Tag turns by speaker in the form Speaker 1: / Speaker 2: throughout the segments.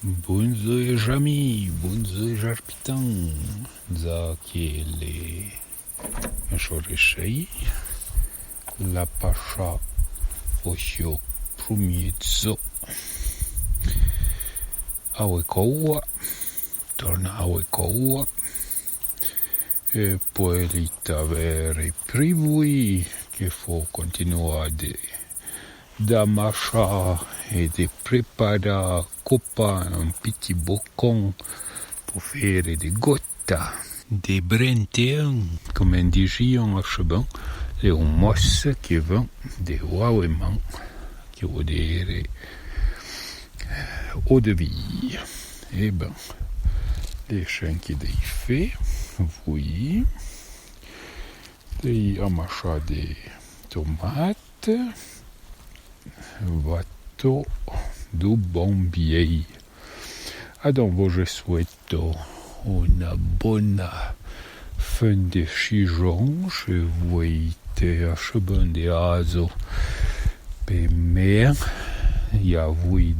Speaker 1: Bunzo Jami, Bunzo Jarpitan, Zakele, Shoreshei, La Pacha, Osho, Prumiezo, Awekoa, torna Awekoa, e poi l'itavere privui, che fu continuare da marcher et de préparer copain un petit bocon pour faire des gotta, des brenteurs, comme on dit en archebin, les mosses qui vont des wawemans, qui ont des eau de vie. Eh ben, les chiens qui des faits, oui, des amarchas des tomates, Vato do Bombiei. Alors, je souhaite une bonne fin de saison. Je voyais à chemin de azo per mer. Il y a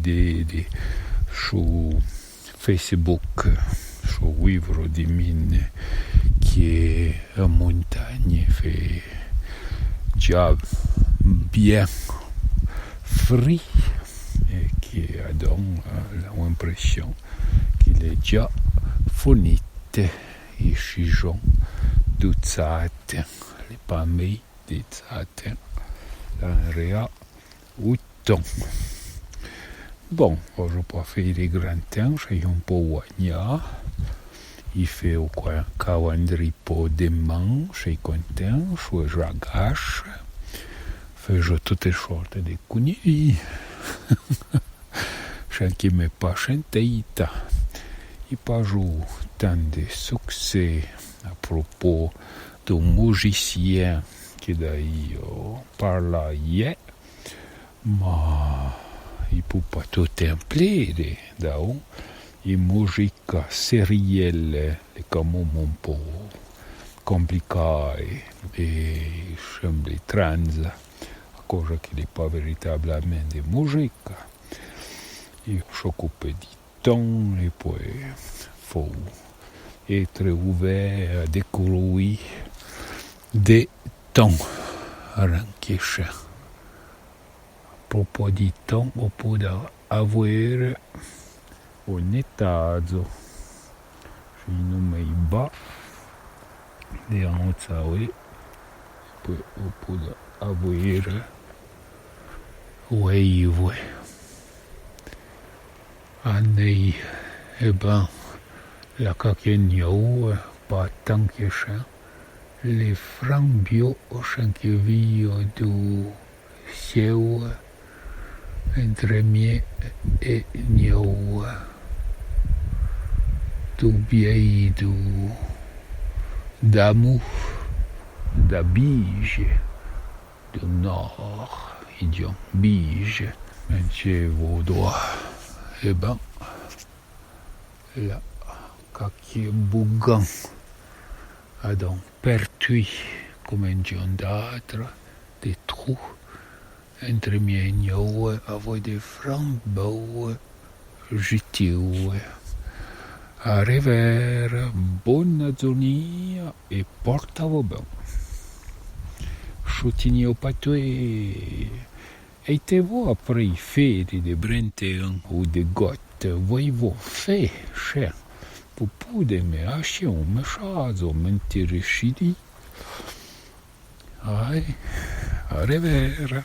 Speaker 1: des sur Facebook, sur Vivre des Mines, qui est en montagne, fait déjà bien frit et qui donne l'impression qu'il est déjà finit et chijon d'utsaten, les palmiers d'utsaten, l'enréa outon. Bon, je peux faire des grands temps, j'ai un peu wagna. Il fait au coin calendrier demain, j'ai content, je jagache. Fais-je toutes les sortes de conneries. Je qui me pas chanté. Il pas joué tant de succès à propos d'un musicien qui d'ailleurs parle hier. Mais il peut pas tout impliquer d'ailleurs. La musique sérielle est comme un peu compliquée et semble trans. Cosa che n'est pas véritablement de musique. Il s'occupe du temps et puis il faut être ouvert à découvrir des temps ranqués. À propos du temps, on peut avoir un état de numero bas de annonceurs puis on peut avoir wave année eh ben la caquenio pas tant que ça les francs bio qui vivent du ciel entre mieux et nio du vieil du d'amour d'abige du nord, idiom bige, monsieur Vaudois. Eh ben, là, caquier bougan, a donc pertuis comme un diondâtre, des trous, entre miegno, avec des framboes, jitiou, a revers, bonne zonia et porte à vos bains. Choutigny au patois. Êtes-vous après faire des brenteurs ou des gottes? Voyez-vous fait, cher, pour poder me acheter un machado m'intéresser. Aïe, à revers.